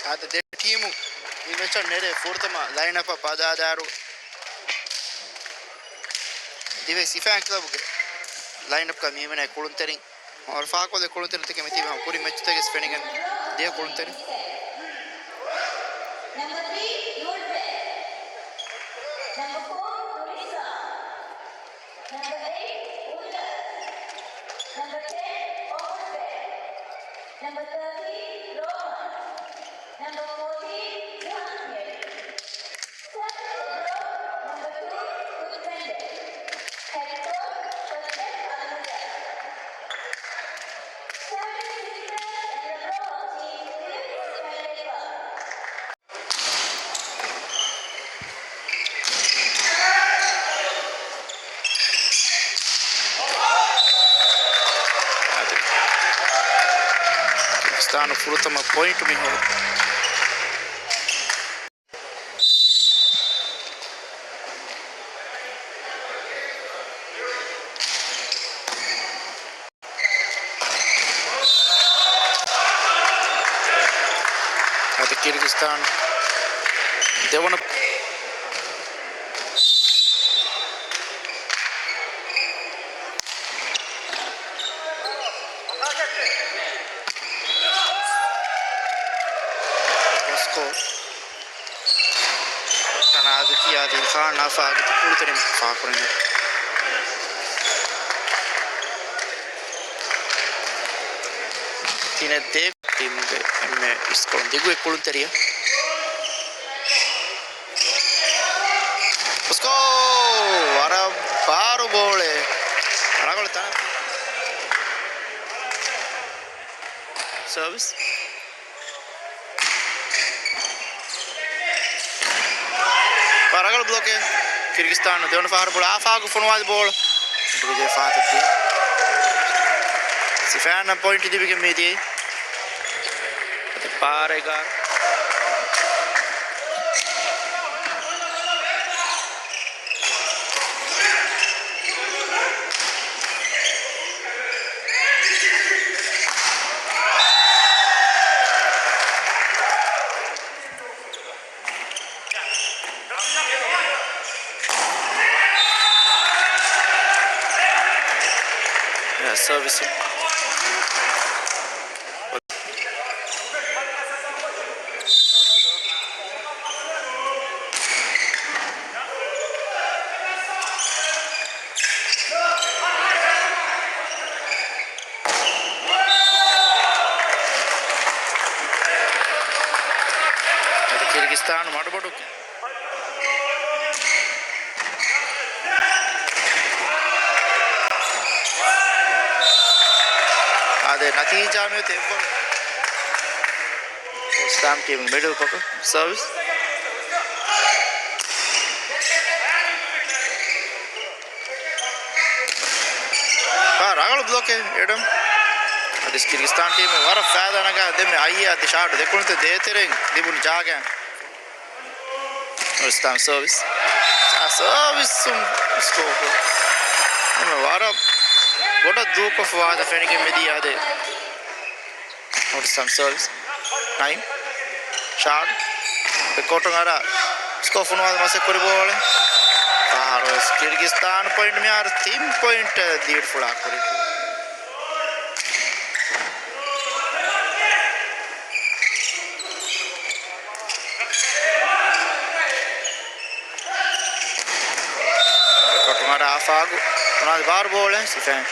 Ada de team imechon nere furtama line up padadaru dive sifan club ge line up ka mimena kulunterin और फाको दे kulunterin te kemeti हम पूरी match te स्पेनिंगन they kulunterin number 3 Nurbe number 4 Nurisa number 8 Ulla number 10 Orbe number 13 Roman number 14 Johannes number 2 Uspende Hector Joseph Almeida Kyrgyzstan furtama point mi ho ada Kyrgyzstan devona score kana adu kiya de khana faagit kulterin faakurene tine de team ge emme score digu kulteriya usko vara paru bole aragolta service Paragal bloke Kyrgyzstan devona fahar bola afagu funwad bol bige faatati sifana point dibige medi parega servicing Kyrgyzstan madbadu ade natija me tempo stamp team middle poko service ragal bloke edam ade Kyrgyzstan team vara faida naga demme ayya ade shot dekunte deeteren dibun jaga stamp service service scope emme vara goda duko fawada fenige medi ade or some service time shot the cotton ara score funwada mase kori bole aro Kyrgyzstan point me ar 3 point lead fula kori cotton ara afagu funwada bar bole sifan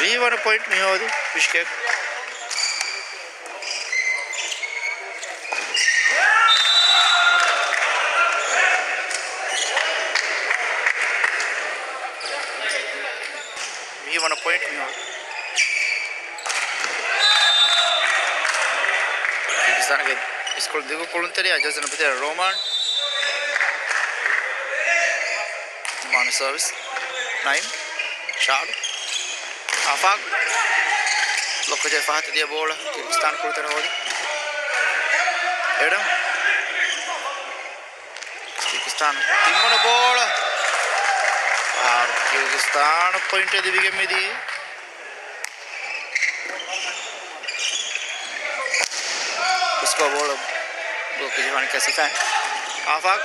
we want a point me hodi Bishkek we want a point me hodi Kyrgyzstan ke iskol digo kolunteri ajazana pitera Roman man service 9 shot afag lokaje fahat dia bola Kyrgyzstan kulter hodi edam Kyrgyzstan timona bola ar Kyrgyzstan point dibige medi score ball block jehani kasifan afak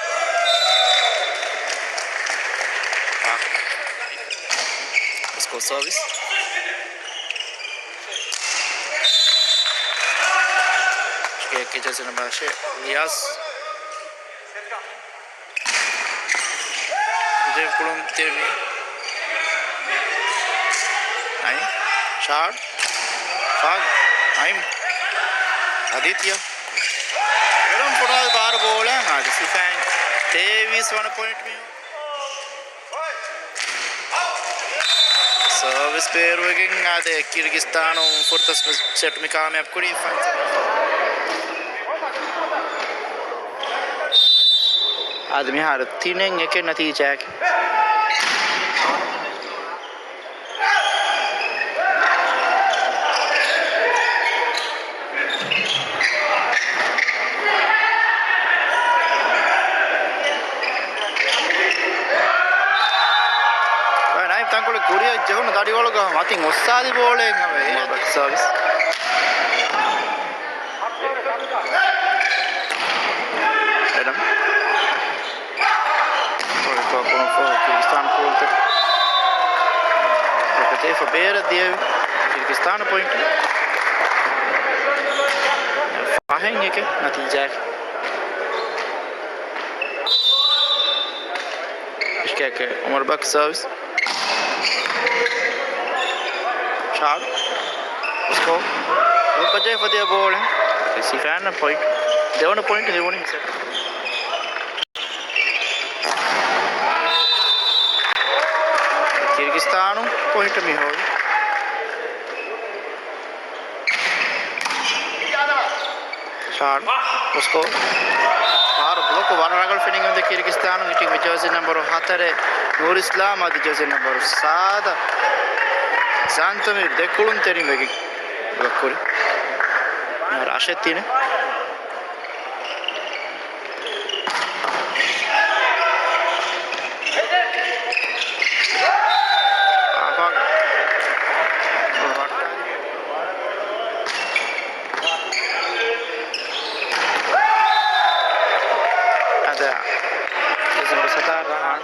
score service ke jersey number 6 Elias Dev kulum termi Naim Shard Fag Naim Aditya Eram pura bar ball hai aaj sifan 23 point mein service pair again ade Kyrgyzstan fourth set mein कामयाब kuri आदमी हार तीन के नतीजा है तांकोले Korea Jagan दाड़ी वालों का माती मुस्सादी बोले हमें सर्विस एडम और तो कौन किर्गिस्तान को उल्टे लोग verberen die Kyrgyzstan point फाहेंगे के नतीजा Bishkek Umar Bak service shot उसको वो कजे फदिया बॉल है इसी फैन ना पॉइंट देवन पॉइंट देवन ही सर किर्गिस्तान पॉइंट में हो shot उसको बाहर ब्लॉक वारागल फिनिंग में किर्गिस्तान मीटिंग में जर्सी नंबर 7 नूर इस्लाम आदि Jersey number 7 Santomir de kulun terim bagi bakuri yar ashettine afak ada December 7 rahan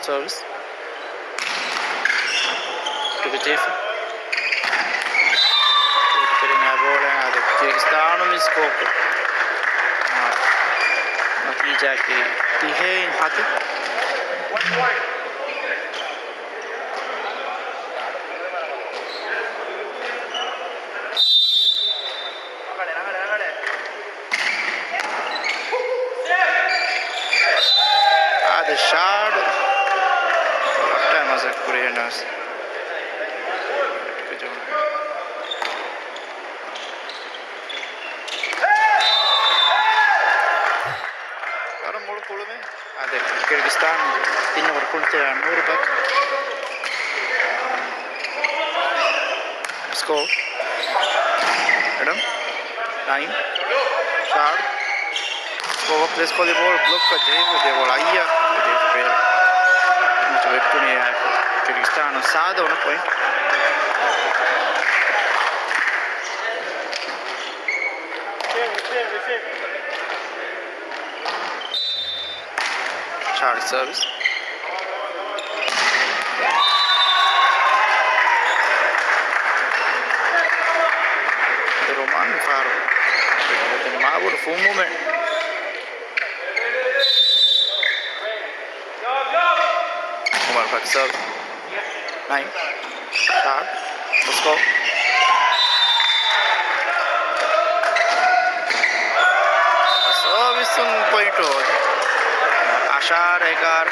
service to the chief kering bola ada Kyrgyzstan में इसको नतीजा के 3 हाथ ada shot apa masa Koreanas ada Kyrgyzstan 3 nomor kunci Nur Bak score Adam 9 shot over place को the ball block का चाहिए मुझे ball आई है मुझे फिर मुझे वेट तो नहीं आया Kyrgyzstan 7 होना point shot service the Roman faro the Mabur full moment Umar Bak serve 9 shot let's go service point हो आशा रहेगार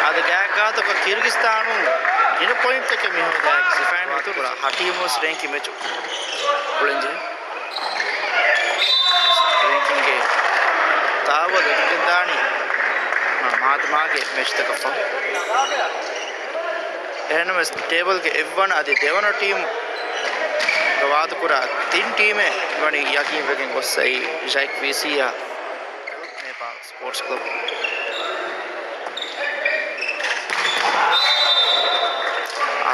आधे क्या कहा तो किर्गिस्तान इन पॉइंट तक में हो जाए सिफाइन तो बड़ा हाटी मोस रैंकिंग में बोलेंगे रैंकिंग के तावा दक्कदानी महात्मा के मैच तक अफ़ा एहन में टेबल के F1 आदि देवन टीम वाद कुरा तीन टीमें वनी याकी वेकिंग को सही जाइक वीसिया नेपाल स्पोर्ट्स क्लब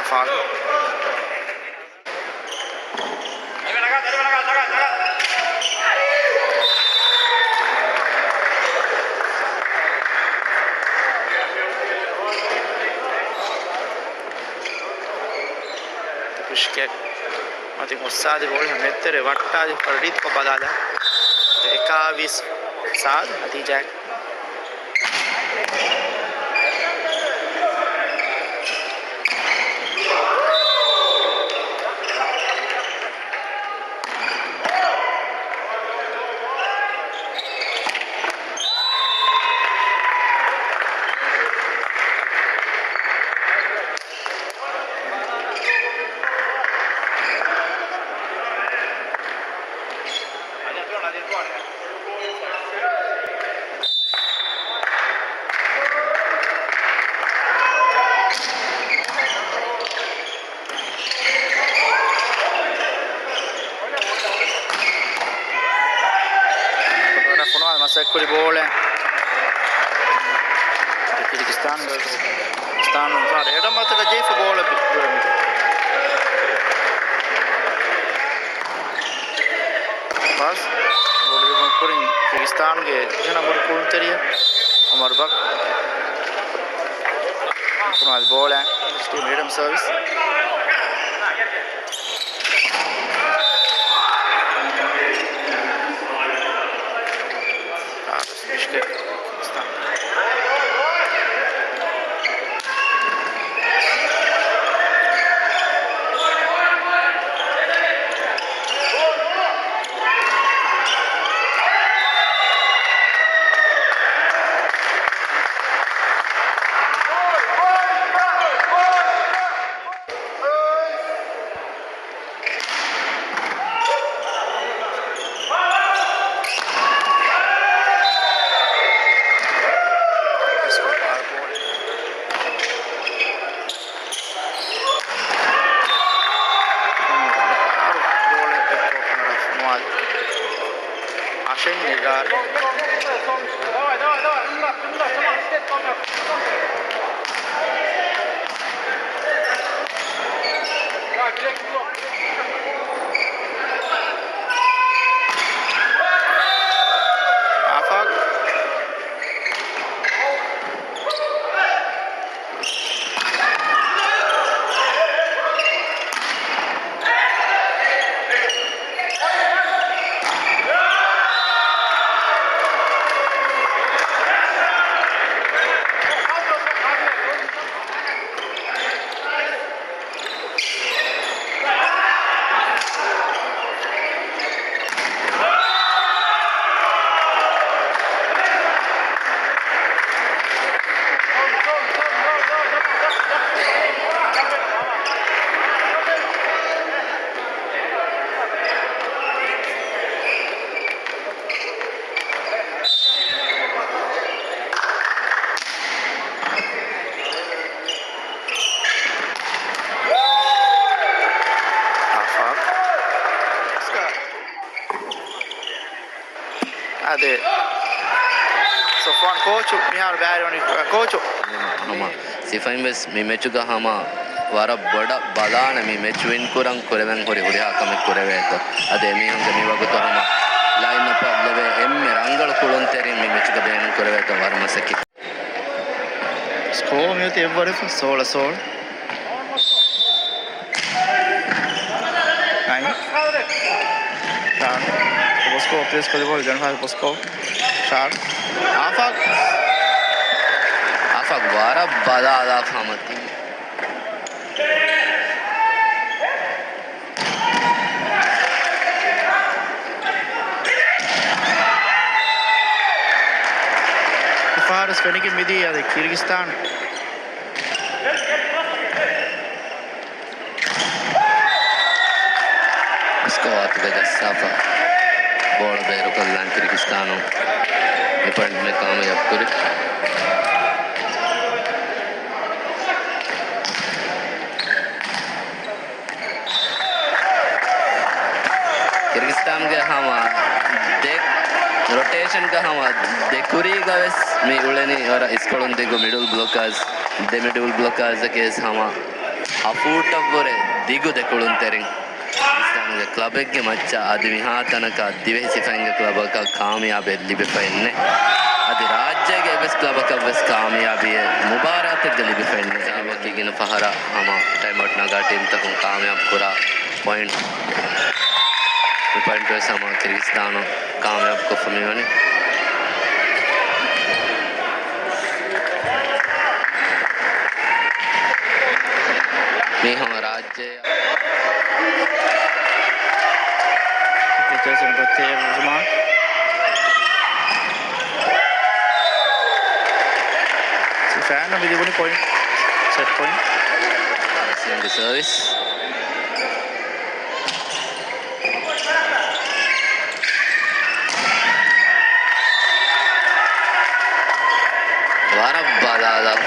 आफाल Bishkek mati mossadi gol mettere vattadi parit ko badala 21 साल नतीजा है Secoli vole Kyrgyzstan Stan var redan med att ge för bollen pass bollen på in Kyrgyzstan के जना बोल कौन तेरिया हमारे बाग तुम्हारी बॉल है इसकी medium service Bishkek Ade Sofwan coach mihar baari coach hama sifain bes me match ga hama wara boda balana me match win kurang koreven hori hori akamek koreveta ade me hanga me wagutu hama line up leve emme rangal kulon teri me match ga ben koreveta warma saki score me te evare 16 Bosco, press করে বল জান ভাই Bosco shot afak wara bala ala famati Fares fenike midi ya Kyrgyzstan squad ga safa ball beru kallan Kyrgyzstan point में कामयाब करे Kyrgyzstan के हमा देख rotation का हमा देखुरी गवेस मी उळेनी और इस्कोळुन दिगु मिडल ब्लॉकर्स दे मिडल ब्लॉकर्स केस हमा अफूट अवरे दिगु देखुळुन तेरिंग किर्गिस्तान क्लब के मच्चा आदमी हा तनक दिवे सिफांग क्लब का कामयाबी लिबे फैने आदि राज्य के बस क्लब का बस कामयाबी है मुबारक लिबे फैने जाबो की गिन फहरा हमा टाइम आउट ना टीम तक कामयाब पूरा पॉइंट पॉइंट वैसे हमा किर्गिस्तान कामयाब को फमीवनी मी हम राज्य Pictures in the Urma. So fan with the point, set point. in the service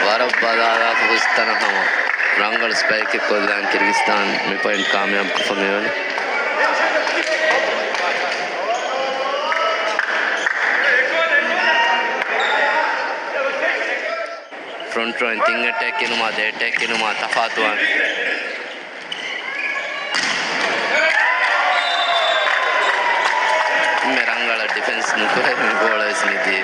वारब्बादा फुस्तन हम रंगल स्पाइक के कोल्लान किर्गिस्तान में पॉइंट कामयाब फमीवनी फ्रंट रो थिंग अटैक इनुमा दे अटैक इनुमा तफातुआन मेरंगल डिफेंस मुकुरे में गोल इसने दी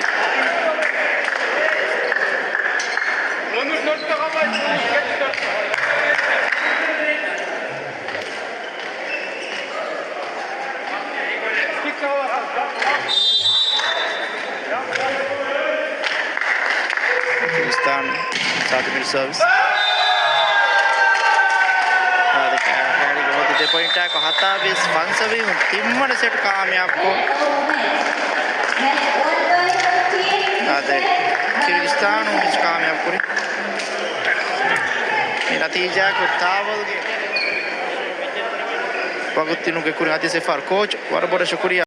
Kyrgyzstan started mid service. The point attack hata bis fansavi timmane set कामयाब को आदे किर्गिस्तान उस कामयाब करी नतीजा को तावल के वगुत्तिनु के कुरी आदि से फार कोच वर बड़ा शुक्रिया